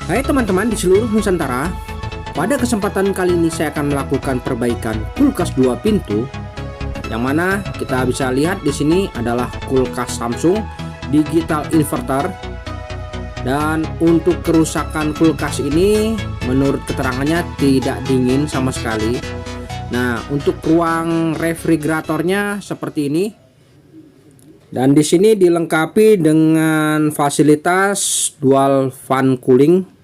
Hai teman-teman di seluruh Nusantara, pada kesempatan kali ini saya akan melakukan perbaikan kulkas 2 pintu, yang mana kita bisa lihat di sini adalah kulkas Samsung digital inverter. Dan untuk kerusakan kulkas ini menurut keterangannya tidak dingin sama sekali. Nah, untuk ruang refrigeratornya seperti ini. Dan di sini dilengkapi dengan fasilitas dual fan cooling,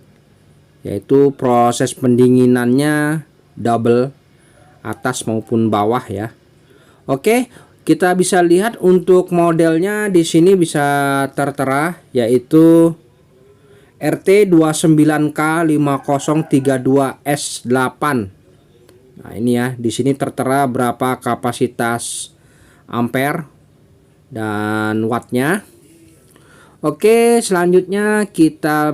yaitu proses pendinginannya double atas maupun bawah ya. Oke, kita bisa lihat untuk modelnya di sini bisa tertera yaitu RT29K5032S8. Nah, ini ya, di sini tertera berapa kapasitas ampere dan wattnya. Oke, selanjutnya kita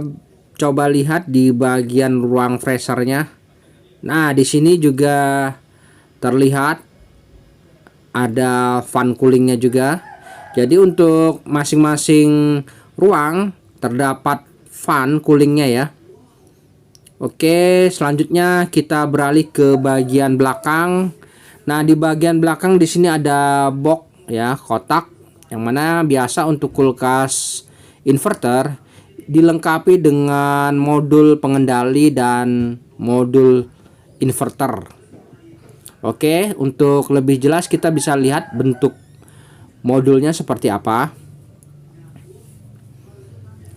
coba lihat di bagian ruang freezernya. Nah, di sini juga terlihat ada fan coolingnya juga. Jadi untuk masing-masing ruang terdapat fan coolingnya ya. Oke, selanjutnya kita beralih ke bagian belakang. Nah, di bagian belakang di sini ada box ya, kotak, yang mana biasa untuk kulkas inverter dilengkapi dengan modul pengendali dan modul inverter. Oke, untuk lebih jelas kita bisa lihat bentuk modulnya seperti apa.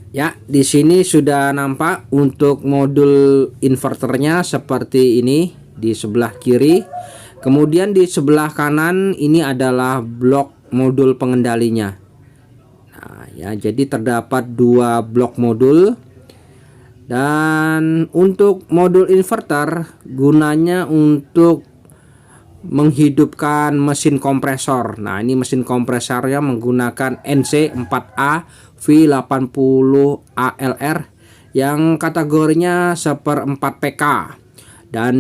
Ya, di sini sudah nampak untuk modul inverternya seperti ini di sebelah kiri. Kemudian di sebelah kanan ini adalah blok modul pengendalinya. Nah, ya, jadi terdapat 2 blok modul. Dan untuk modul inverter gunanya untuk menghidupkan mesin kompresor. Nah, ini mesin kompresornya menggunakan NC4A V80 ALR yang kategorinya 1/4 PK, dan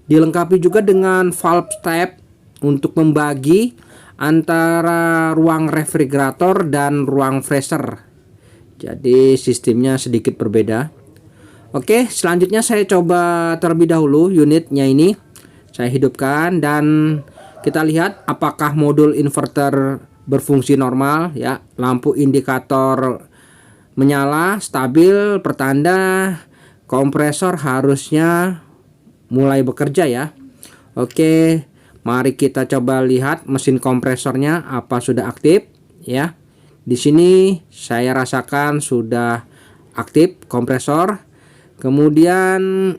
dilengkapi juga dengan valve step untuk membagi antara ruang refrigerator dan ruang freezer. Jadi sistemnya sedikit berbeda. Oke, selanjutnya saya coba terlebih dahulu unitnya ini. Saya hidupkan dan kita lihat apakah modul inverter berfungsi normal ya. Lampu indikator menyala stabil, pertanda kompresor harusnya mulai bekerja ya. Oke, mari kita coba lihat mesin kompresornya apa sudah aktif ya. Di sini saya rasakan sudah aktif kompresor. Kemudian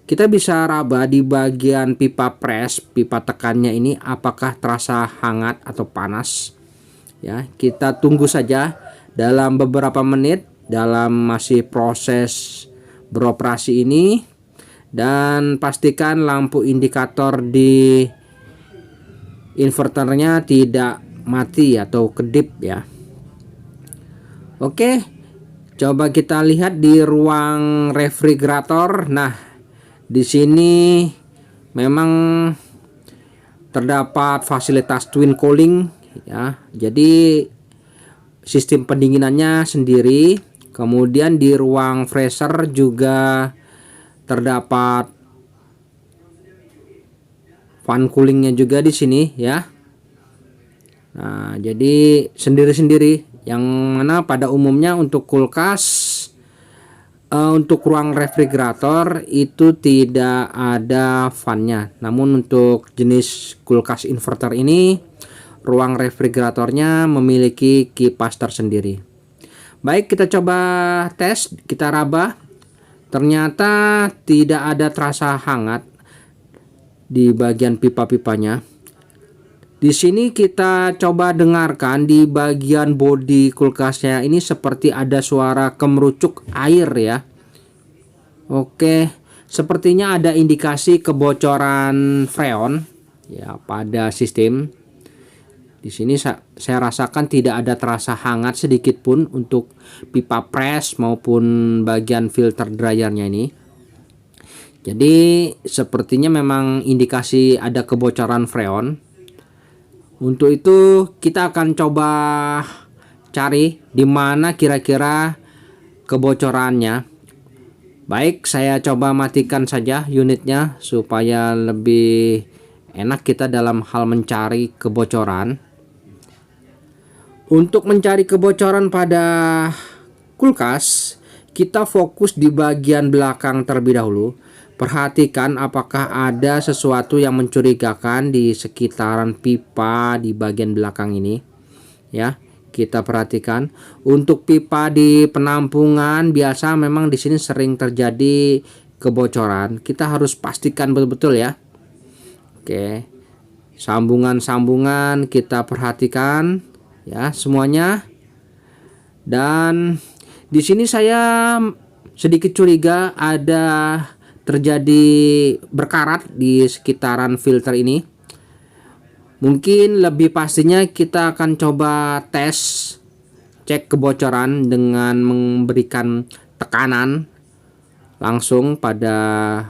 kita bisa raba di bagian pipa press, pipa tekannya ini apakah terasa hangat atau panas. Ya, kita tunggu saja dalam beberapa menit dalam masih proses beroperasi ini, dan pastikan lampu indikator di inverternya tidak mati atau kedip ya. Oke, coba kita lihat di ruang refrigerator. Nah, di sini memang terdapat fasilitas twin cooling ya. Jadi sistem pendinginannya sendiri. Kemudian di ruang freezer juga terdapat fan coolingnya juga di sini ya. Nah, jadi sendiri-sendiri, yang mana pada umumnya untuk kulkas untuk ruang refrigerator itu tidak ada fannya. Namun untuk jenis kulkas inverter ini ruang refrigeratornya memiliki kipas tersendiri. Baik, kita coba tes, kita raba. Ternyata tidak ada terasa hangat di bagian pipa-pipanya. Di sini kita coba dengarkan di bagian bodi kulkasnya ini seperti ada suara kemerucuk air ya. Oke, sepertinya ada indikasi kebocoran freon ya pada sistem. Di sini saya rasakan tidak ada terasa hangat sedikit pun untuk pipa press maupun bagian filter dryernya ini. Jadi sepertinya memang indikasi ada kebocoran freon. Untuk itu kita akan coba cari di mana kira-kira kebocorannya. Baik, saya coba matikan saja unitnya supaya lebih enak kita dalam hal mencari kebocoran. Untuk mencari kebocoran pada kulkas, kita fokus di bagian belakang terlebih dahulu. Perhatikan apakah ada sesuatu yang mencurigakan di sekitaran pipa di bagian belakang ini. Ya, kita perhatikan. Untuk pipa di penampungan biasa memang di sini sering terjadi kebocoran. Kita harus pastikan betul-betul ya. Oke. Sambungan-sambungan kita perhatikan ya semuanya. Dan di sini saya sedikit curiga ada terjadi berkarat di sekitaran filter ini. Mungkin lebih pastinya kita akan coba tes cek kebocoran dengan memberikan tekanan langsung pada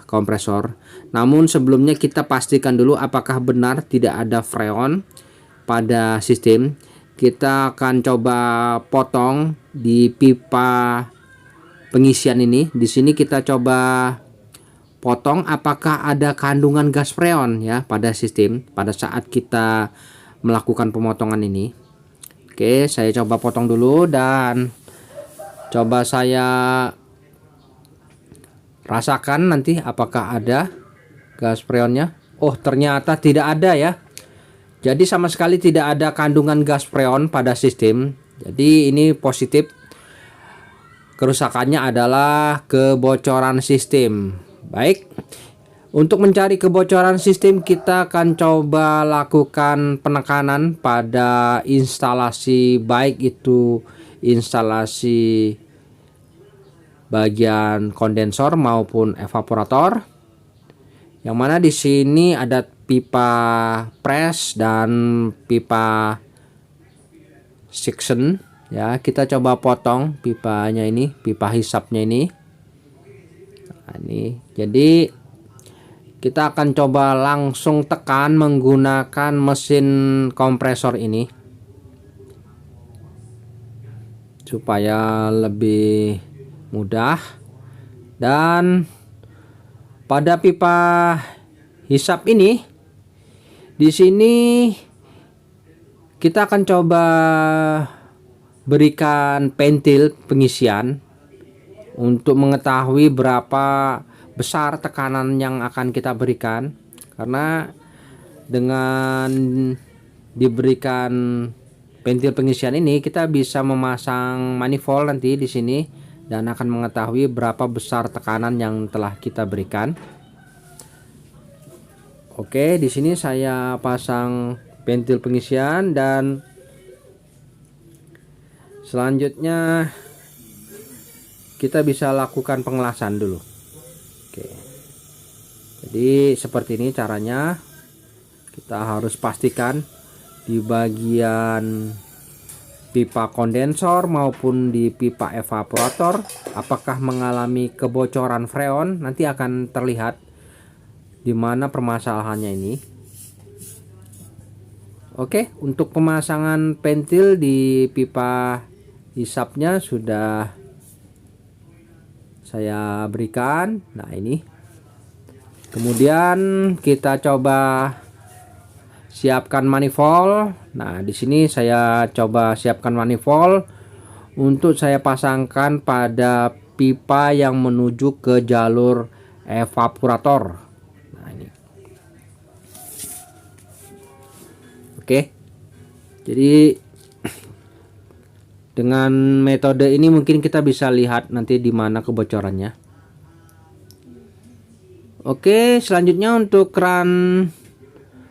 kompresor. Namun sebelumnya kita pastikan dulu apakah benar tidak ada freon pada sistem. Kita akan coba potong di pipa pengisian ini. Di sini kita coba potong apakah ada kandungan gas freon ya pada sistem pada saat kita melakukan pemotongan ini. Oke, saya coba potong dulu dan coba saya rasakan nanti apakah ada gas freonnya. Oh, ternyata tidak ada ya. Jadi sama sekali tidak ada kandungan gas freon pada sistem. Jadi ini positif. Kerusakannya adalah kebocoran sistem. Baik. Untuk mencari kebocoran sistem kita akan coba lakukan penekanan pada instalasi, baik itu instalasi bagian kondensor maupun evaporator. Yang mana di sini ada pipa press dan pipa suction ya. Kita coba potong pipanya ini, pipa hisapnya ini. Nah, ini. Jadi kita akan coba langsung tekan menggunakan mesin kompresor ini supaya lebih mudah. Dan pada pipa hisap ini di sini kita akan coba berikan pentil pengisian untuk mengetahui berapa besar tekanan yang akan kita berikan, karena dengan diberikan pentil pengisian ini kita bisa memasang manifold nanti di sini dan akan mengetahui berapa besar tekanan yang telah kita berikan. Oke, di sini saya pasang pentil pengisian dan selanjutnya kita bisa lakukan pengelasan dulu. Oke. Jadi seperti ini caranya. Kita harus pastikan di bagian pipa kondensor maupun di pipa evaporator apakah mengalami kebocoran freon. Nanti akan terlihat di mana permasalahannya ini. Oke, untuk pemasangan pentil di pipa hisapnya sudah saya berikan. Nah, ini. Kemudian kita coba siapkan manifold. Nah, di sini saya coba siapkan manifold untuk saya pasangkan pada pipa yang menuju ke jalur evaporator. Nah, ini. Oke. Jadi dengan metode ini mungkin kita bisa lihat nanti di mana kebocorannya. Oke, selanjutnya untuk keran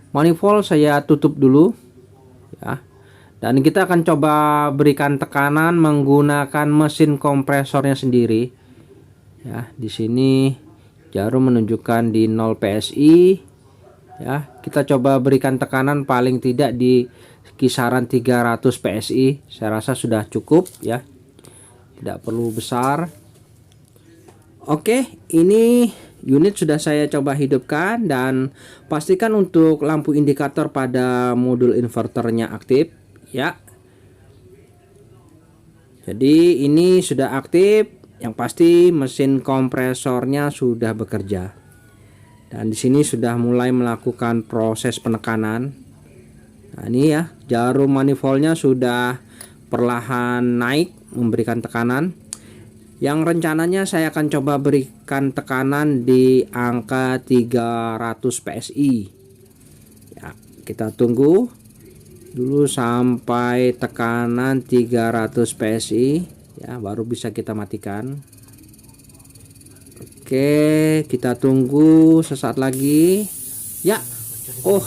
manifold saya tutup dulu ya. Dan kita akan coba berikan tekanan menggunakan mesin kompresornya sendiri. Ya, di sini jarum menunjukkan di 0 PSI ya. Kita coba berikan tekanan paling tidak di kisaran 300 PSI. Saya rasa sudah cukup ya, tidak perlu besar. Oke, ini unit sudah saya coba hidupkan dan pastikan untuk lampu indikator pada modul inverternya aktif ya. Jadi ini sudah aktif. Yang pasti mesin kompresornya sudah bekerja. Dan di sini sudah mulai melakukan proses penekanan. Nah, ini ya, jarum manifoldnya sudah perlahan naik memberikan tekanan. Yang rencananya saya akan coba berikan tekanan di angka 300 PSI. Ya, kita tunggu dulu sampai tekanan 300 PSI ya, baru bisa kita matikan. Oke, kita tunggu sesaat lagi. Ya, oh,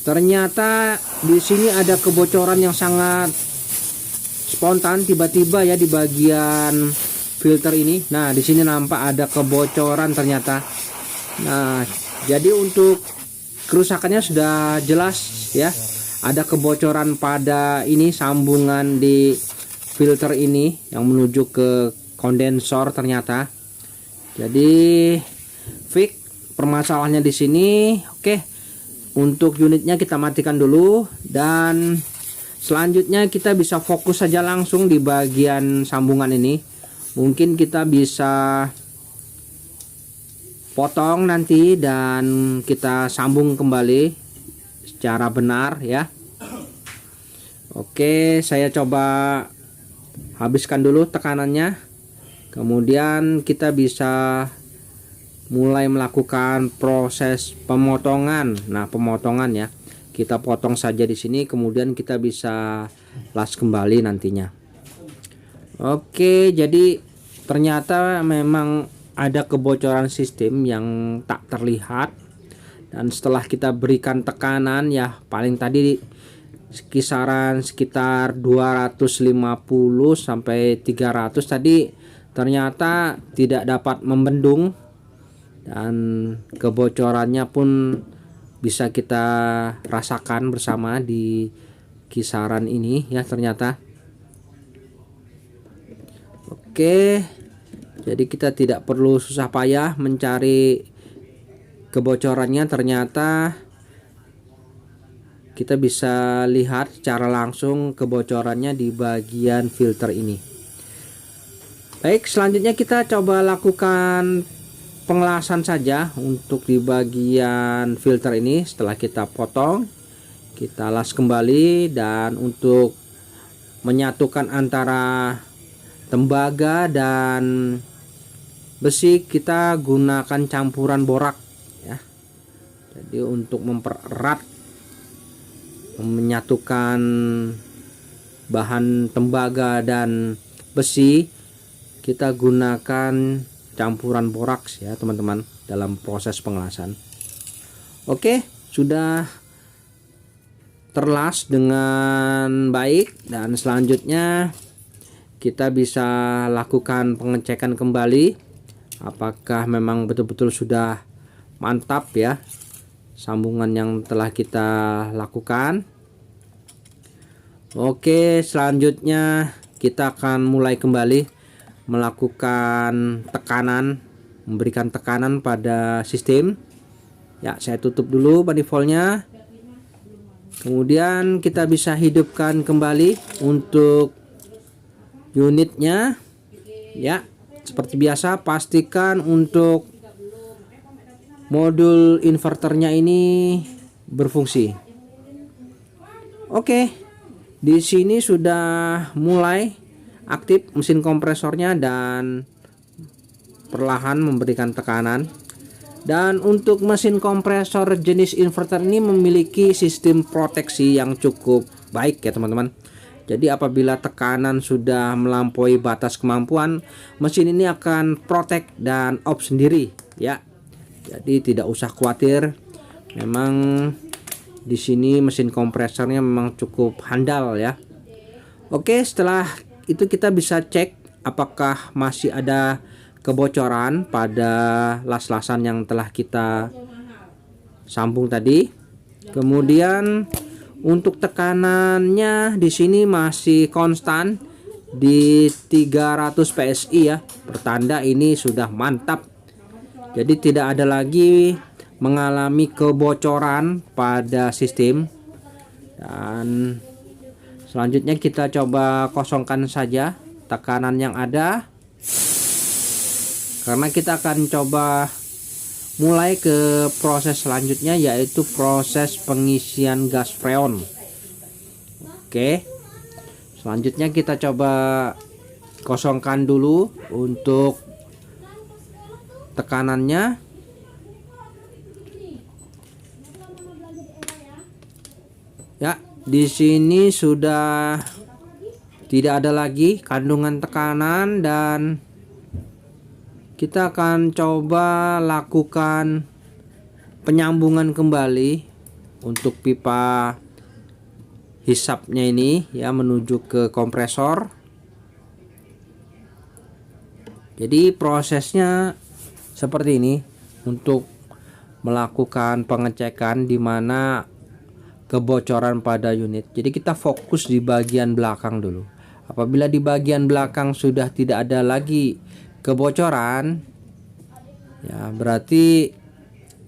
ternyata di sini ada kebocoran yang sangat spontan tiba-tiba ya di bagian filter ini. Nah, di sini nampak ada kebocoran ternyata. Nah, jadi untuk kerusakannya sudah jelas ya. Ada kebocoran pada ini sambungan di filter ini yang menuju ke kondensor ternyata. Jadi fix permasalahannya di sini. Oke, untuk unitnya kita matikan dulu dan selanjutnya kita bisa fokus saja langsung di bagian sambungan ini. Mungkin kita bisa potong nanti dan kita sambung kembali secara benar ya. Oke, saya coba habiskan dulu tekanannya. Kemudian kita bisa mulai melakukan proses pemotongan. Nah, pemotongan ya. Kita potong saja di sini, kemudian kita bisa las kembali nantinya. Oke, jadi ternyata memang ada kebocoran sistem yang tak terlihat. Dan setelah kita berikan tekanan ya, paling tadi kisaran sekitar 250 sampai 300 tadi, ternyata tidak dapat membendung dan kebocorannya pun bisa kita rasakan bersama di kisaran ini ya ternyata. Oke, jadi kita tidak perlu susah payah mencari kebocorannya, ternyata kita bisa lihat secara langsung kebocorannya di bagian filter ini. Baik, selanjutnya kita coba lakukan pengelasan saja untuk di bagian filter ini. Setelah kita potong, kita las kembali, dan untuk menyatukan antara tembaga dan besi kita gunakan campuran borak ya. Jadi untuk mempererat, menyatukan bahan tembaga dan besi, kita gunakan campuran boraks ya teman-teman dalam proses pengelasan. Oke, sudah terlas dengan baik, dan selanjutnya kita bisa lakukan pengecekan kembali apakah memang betul-betul sudah mantap ya sambungan yang telah kita lakukan. Oke, selanjutnya kita akan mulai kembali melakukan tekanan, memberikan tekanan pada sistem ya. Saya tutup dulu manifoldnya, kemudian kita bisa hidupkan kembali untuk unitnya ya. Seperti biasa, pastikan untuk modul inverternya ini berfungsi. Oke, di sini sudah mulai aktif mesin kompresornya dan perlahan memberikan tekanan. Dan untuk mesin kompresor jenis inverter ini memiliki sistem proteksi yang cukup baik ya teman-teman. Jadi apabila tekanan sudah melampaui batas kemampuan, mesin ini akan protect dan off sendiri ya. Jadi tidak usah khawatir. Memang di sini mesin kompresornya memang cukup handal ya. Oke, setelah itu kita bisa cek apakah masih ada kebocoran pada las-lasan yang telah kita sambung tadi. Kemudian untuk tekanannya di sini masih konstan di 300 PSI ya. Pertanda ini sudah mantap. Jadi tidak ada lagi mengalami kebocoran pada sistem. Dan selanjutnya kita coba kosongkan saja tekanan yang ada. karena kita akan coba mulai ke proses selanjutnya, yaitu proses pengisian gas freon. Oke, selanjutnya kita coba kosongkan dulu untuk tekanannya. Ya, di sini sudah tidak ada lagi kandungan tekanan, dan kita akan coba lakukan penyambungan kembali untuk pipa hisapnya ini ya, menuju ke kompresor. Jadi prosesnya seperti ini untuk melakukan pengecekan di mana kebocoran pada unit. Jadi kita fokus di bagian belakang dulu. Apabila di bagian belakang sudah tidak ada lagi kebocoran, ya berarti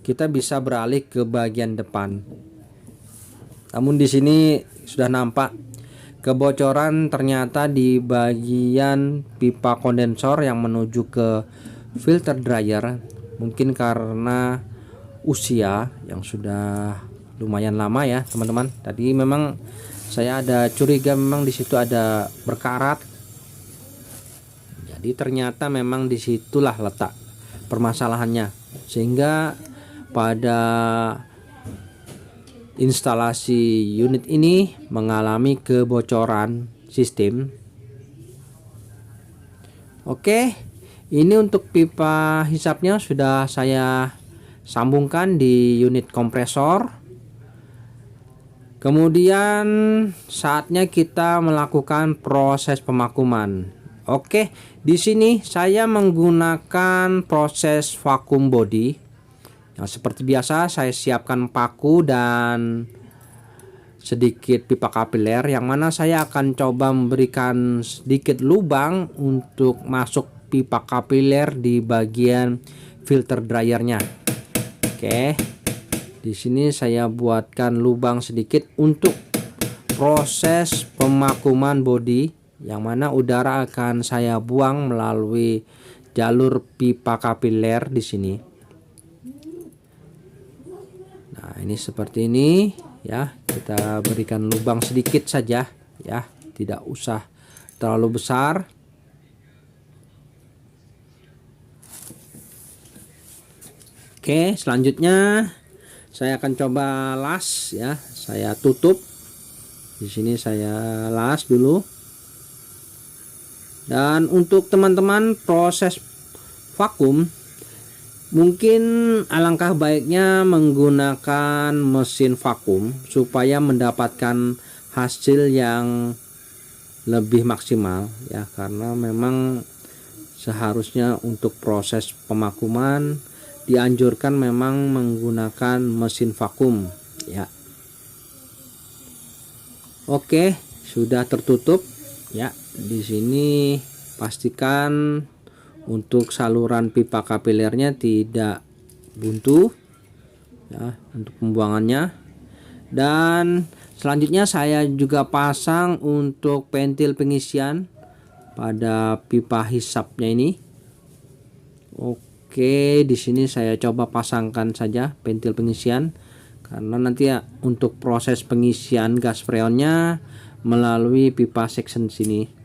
kita bisa beralih ke bagian depan. Namun di sini sudah nampak kebocoran ternyata di bagian pipa kondensor yang menuju ke filter dryer. Mungkin karena usia yang sudah lumayan lama ya teman-teman. Tadi memang saya ada curiga memang di situ ada berkarat. Jadi ternyata memang disitulah letak permasalahannya, sehingga pada instalasi unit ini mengalami kebocoran sistem. Oke, ini untuk pipa hisapnya sudah saya sambungkan di unit kompresor. Kemudian saatnya kita melakukan proses pemakuman. Oke, di sini saya menggunakan proses vakum body. Nah, seperti biasa saya siapkan paku dan sedikit pipa kapiler, yang mana saya akan coba memberikan sedikit lubang untuk masuk pipa kapiler di bagian filter dryernya. Oke. Di sini saya buatkan lubang sedikit untuk proses pemakuman bodi, yang mana udara akan saya buang melalui jalur pipa kapiler di sini. Nah, ini seperti ini ya. Kita berikan lubang sedikit saja ya, tidak usah terlalu besar. Oke, selanjutnya saya akan coba las ya. Saya tutup. Di sini saya las dulu. Dan untuk teman-teman proses vakum, mungkin alangkah baiknya menggunakan mesin vakum supaya mendapatkan hasil yang lebih maksimal ya, karena memang seharusnya untuk proses pemakuman dianjurkan memang menggunakan mesin vakum ya. Oke, sudah tertutup ya. Di sini pastikan untuk saluran pipa kapilernya tidak buntu ya untuk pembuangannya. Dan selanjutnya saya juga pasang untuk pentil pengisian pada pipa hisapnya ini. Oke, di sini saya coba pasangkan saja pentil pengisian, karena nanti ya untuk proses pengisian gas freonnya melalui pipa section sini.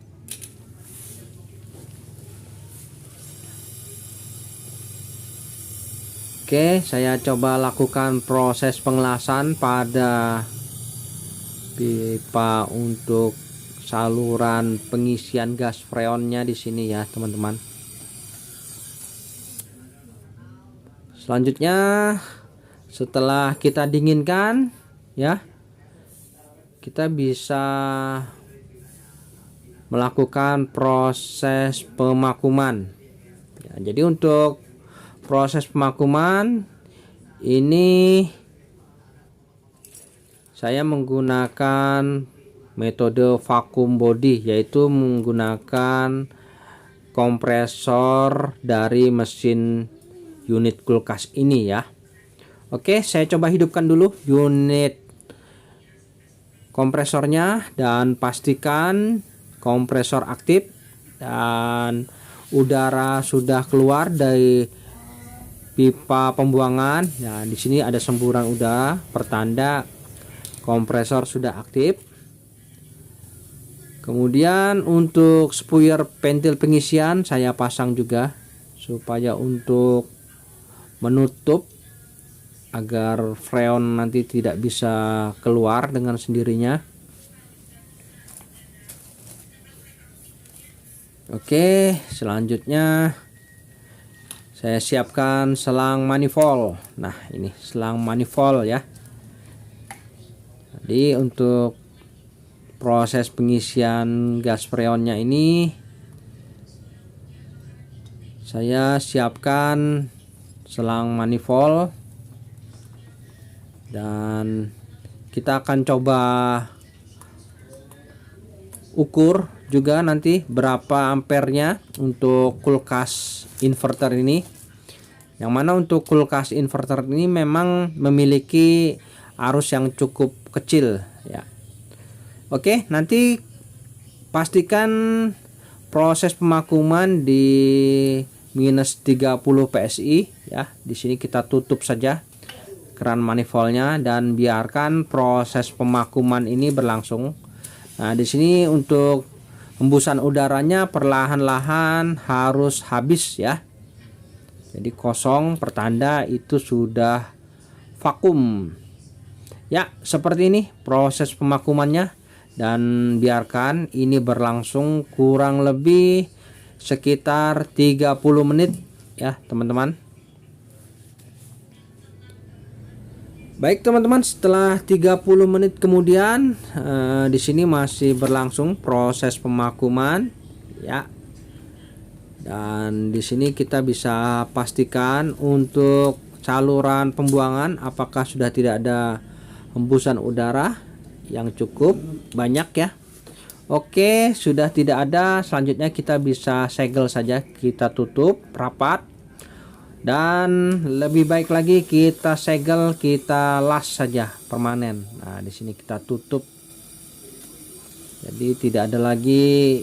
Oke, saya coba lakukan proses pengelasan pada pipa untuk saluran pengisian gas freonnya di sini ya, teman-teman. Selanjutnya setelah kita dinginkan ya, kita bisa melakukan proses pemakuman ya. Jadi untuk proses pemakuman ini saya menggunakan metode vakum body, yaitu menggunakan kompresor dari mesin unit kulkas ini ya. Oke, saya coba hidupkan dulu unit kompresornya dan pastikan kompresor aktif. Dan udara sudah keluar dari pipa pembuangan. Nah, di sini ada semburan udara, pertanda kompresor sudah aktif. Kemudian untuk spuyer ventil pengisian saya pasang juga supaya untuk menutup agar freon nanti tidak bisa keluar dengan sendirinya. Oke, selanjutnya saya siapkan selang manifold. Nah, ini selang manifold ya. Jadi untuk proses pengisian gas freonnya ini saya siapkan selang manifold dan kita akan coba ukur juga nanti berapa ampernya untuk kulkas inverter ini, yang mana untuk kulkas inverter ini memang memiliki arus yang cukup kecil ya. Oke, nanti pastikan proses pemakuman di minus 30 PSI ya. Di sini kita tutup saja keran manifoldnya dan biarkan proses pemakuman ini berlangsung. Nah, di sini untuk hembusan udaranya perlahan-lahan harus habis ya. Jadi kosong, pertanda itu sudah vakum. Ya, seperti ini proses pemakumannya dan biarkan ini berlangsung kurang lebih sekitar 30 menit ya, teman-teman. Baik teman-teman, setelah 30 menit kemudian di sini masih berlangsung proses pemakuman ya. Dan di sini kita bisa pastikan untuk saluran pembuangan apakah sudah tidak ada hembusan udara yang cukup banyak ya. Oke, sudah tidak ada. Selanjutnya kita bisa segel saja, kita tutup rapat. Dan lebih baik lagi kita segel, kita las saja permanen. Nah, di sini kita tutup. Jadi tidak ada lagi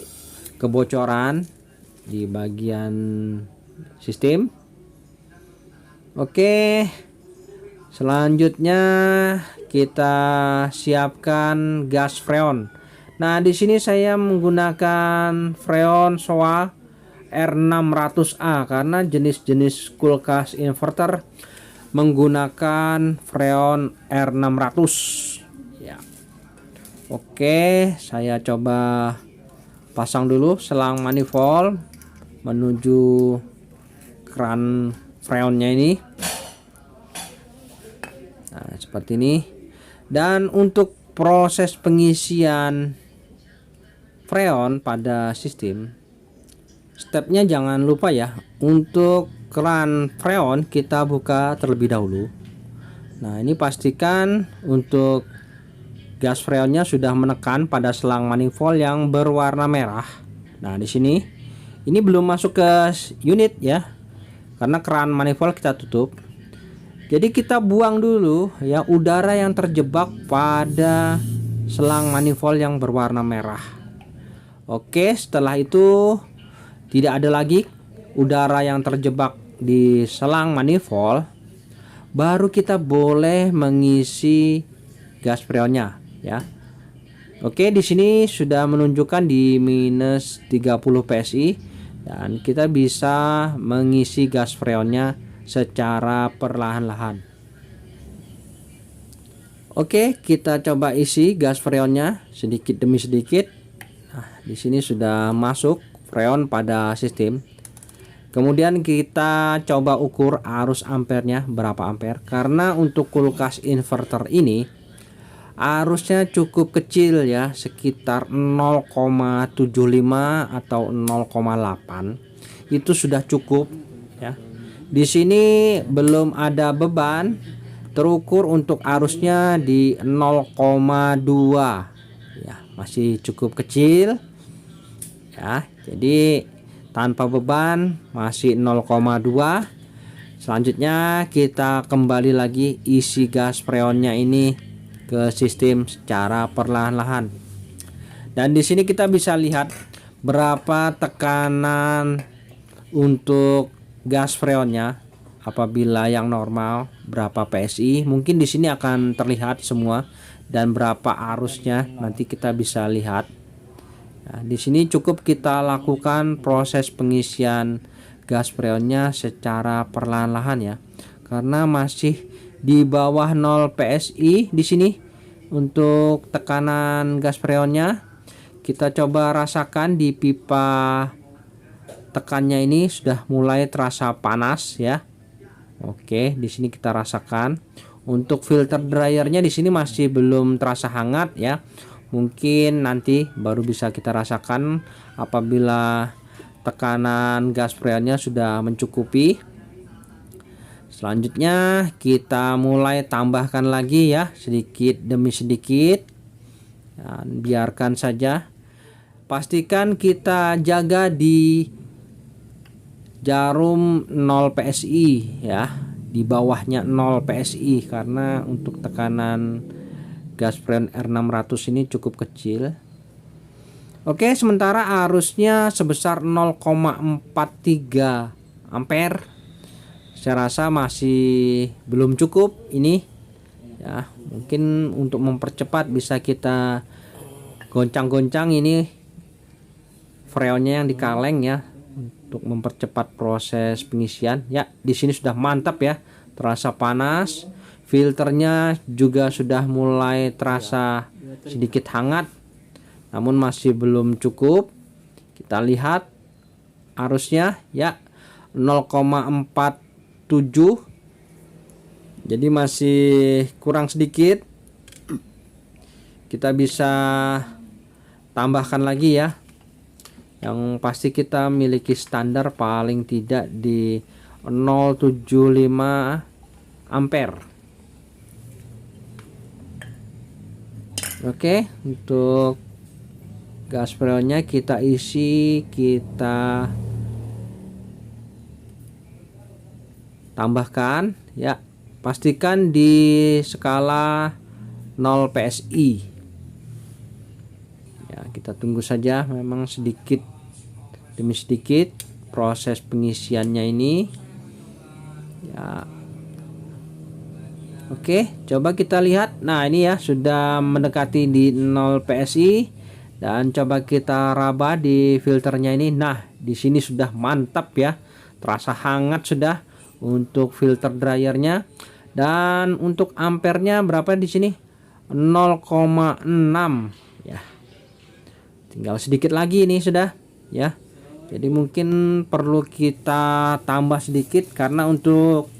kebocoran di bagian sistem. Oke. Selanjutnya kita siapkan gas freon. Nah, di sini saya menggunakan freon SOA R600A karena jenis-jenis kulkas inverter menggunakan freon R600 ya. Oke, saya coba pasang dulu selang manifold menuju keran freonnya ini. Nah, seperti ini. Dan untuk proses pengisian freon pada sistem, stepnya jangan lupa ya, untuk keran freon kita buka terlebih dahulu. Nah, ini pastikan untuk gas freonnya sudah menekan pada selang manifold yang berwarna merah. Nah, di sini ini belum masuk ke unit ya, karena keran manifold kita tutup. Jadi kita buang dulu ya udara yang terjebak pada selang manifold yang berwarna merah. Oke, setelah itu tidak ada lagi udara yang terjebak di selang manifold, baru kita boleh mengisi gas freonnya ya. Oke, di sini sudah menunjukkan di minus 30 PSI dan kita bisa mengisi gas freonnya secara perlahan-lahan. Oke, kita coba isi gas freonnya sedikit demi sedikit. Nah, di sini sudah masuk freon pada sistem. Kemudian kita coba ukur arus ampernya berapa ampere, karena untuk kulkas inverter ini arusnya cukup kecil ya, sekitar 0,75 atau 0,8 itu sudah cukup ya. Di sini belum ada beban, terukur untuk arusnya di 0,2 ya, masih cukup kecil ya. Jadi tanpa beban masih 0,2. Selanjutnya kita kembali lagi isi gas freonnya ini ke sistem secara perlahan-lahan. Dan di sini kita bisa lihat berapa tekanan untuk gas freonnya apabila yang normal berapa PSI, mungkin di sini akan terlihat semua, dan berapa arusnya nanti kita bisa lihat. Nah, di sini cukup kita lakukan proses pengisian gas freonnya secara perlahan-lahan ya, karena masih di bawah 0 PSI di sini untuk tekanan gas freonnya. Kita coba rasakan di pipa tekannya ini sudah mulai terasa panas ya. Oke, di sini kita rasakan. Untuk filter dryernya di sini masih belum terasa hangat ya. Mungkin nanti baru bisa kita rasakan apabila tekanan gas freonnya sudah mencukupi. Selanjutnya kita mulai tambahkan lagi ya, sedikit demi sedikit, dan biarkan saja. Pastikan kita jaga di jarum 0 PSI ya, di bawahnya 0 PSI, karena untuk tekanan gas freon R600 ini cukup kecil. Oke, sementara arusnya sebesar 0,43 ampere. Saya rasa masih belum cukup ini ya. Mungkin untuk mempercepat bisa kita goncang-goncang ini freonnya yang di kaleng ya, untuk mempercepat proses pengisian. Ya, di sini sudah mantap ya, terasa panas. Filternya juga sudah mulai terasa sedikit hangat, namun masih belum cukup. Kita lihat arusnya ya, 0,47, jadi masih kurang sedikit. Kita bisa tambahkan lagi ya. Yang pasti kita miliki standar paling tidak di 0,75 ampere. Oke, untuk gas freonnya kita isi, kita tambahkan ya. Pastikan di skala 0 PSI. Ya, kita tunggu saja, memang sedikit demi sedikit proses pengisiannya ini ya. Oke, coba kita lihat. Nah, ini ya sudah mendekati di 0 PSI, dan coba kita raba di filternya ini. Nah, di sini sudah mantap ya, terasa hangat sudah untuk filter dryernya. Dan untuk ampernya berapa di sini? 0,6 ya. Tinggal sedikit lagi ini sudah ya. Jadi mungkin perlu kita tambah sedikit karena untuk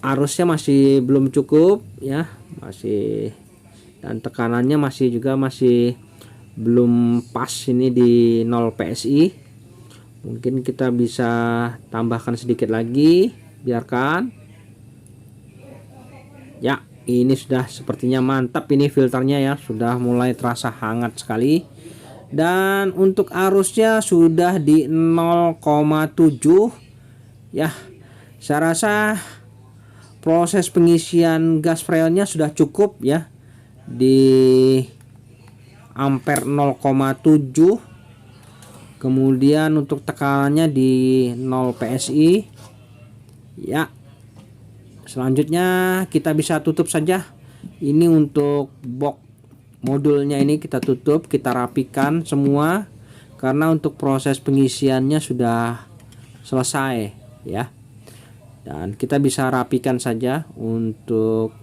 arusnya masih belum cukup ya, masih, dan tekanannya masih belum pas ini di 0 PSI. Mungkin kita bisa tambahkan sedikit lagi, biarkan ya. Ini sudah sepertinya mantap ini filternya ya, sudah mulai terasa hangat sekali. Dan untuk arusnya sudah di 0,7 ya. Saya rasa proses pengisian gas freonnya sudah cukup ya, di ampere 0,7. Kemudian untuk tekanannya di 0 PSI ya. Selanjutnya kita bisa tutup saja. Ini untuk box modulnya ini kita tutup, kita rapikan semua, karena untuk proses pengisiannya sudah selesai ya. Dan kita bisa rapikan saja untuk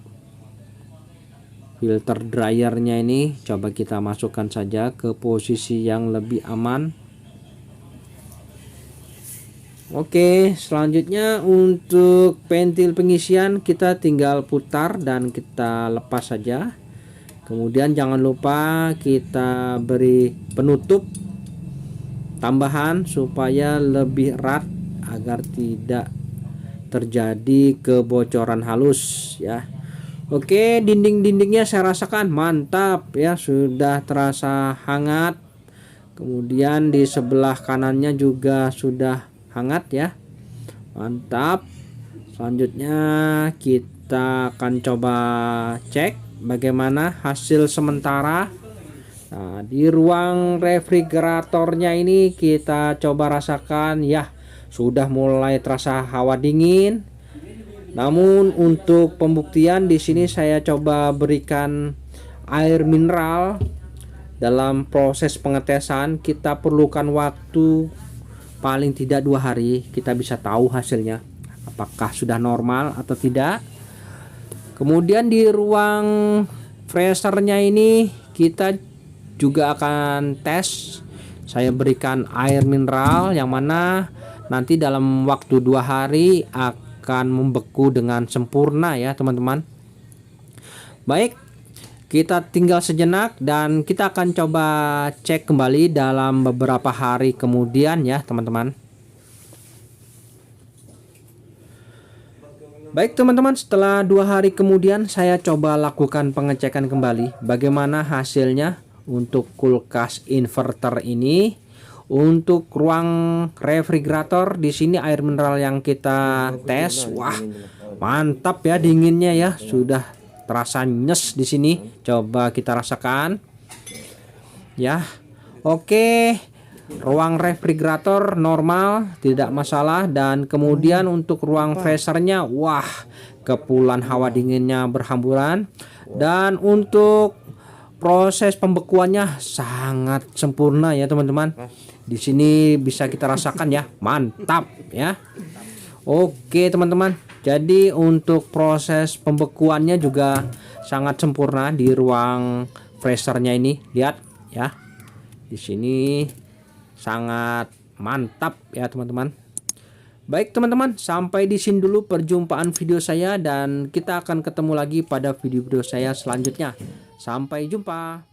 filter dryernya ini. Coba kita masukkan saja ke posisi yang lebih aman. Oke, selanjutnya untuk pentil pengisian kita tinggal putar dan kita lepas saja. Kemudian jangan lupa kita beri penutup tambahan supaya lebih erat agar tidak terjadi kebocoran halus ya. Oke, dinding-dindingnya saya rasakan mantap ya, sudah terasa hangat. Kemudian di sebelah kanannya juga sudah hangat ya, mantap. Selanjutnya kita akan coba cek bagaimana hasil sementara. Nah, di ruang refrigeratornya ini kita coba rasakan ya, sudah mulai terasa hawa dingin. Namun untuk pembuktian di sini saya coba berikan air mineral. Dalam proses pengetesan kita perlukan waktu paling tidak 2 hari, kita bisa tahu hasilnya apakah sudah normal atau tidak. Kemudian di ruang freezernya ini kita juga akan tes. Saya berikan air mineral yang mana nanti dalam waktu 2 hari akan membeku dengan sempurna ya teman-teman. Baik, kita tinggal sejenak dan kita akan coba cek kembali dalam beberapa hari kemudian ya teman-teman. Baik teman-teman, setelah 2 hari kemudian saya coba lakukan pengecekan kembali bagaimana hasilnya untuk kulkas inverter ini. Untuk ruang refrigerator di sini air mineral yang kita tes, wah mantap ya dinginnya ya, sudah terasa nyes di sini. Coba kita rasakan ya. Oke, ruang refrigerator normal, tidak masalah. Dan kemudian untuk ruang freezernya, wah kepulan hawa dinginnya berhamburan. Dan untuk proses pembekuannya sangat sempurna ya teman-teman. Di sini bisa kita rasakan ya, mantap ya. Oke teman-teman, jadi untuk proses pembekuannya juga sangat sempurna di ruang freezernya ini. Lihat ya, di sini sangat mantap ya teman-teman. Baik teman-teman, sampai di sini dulu perjumpaan video saya dan kita akan ketemu lagi pada video-video saya selanjutnya. Sampai jumpa.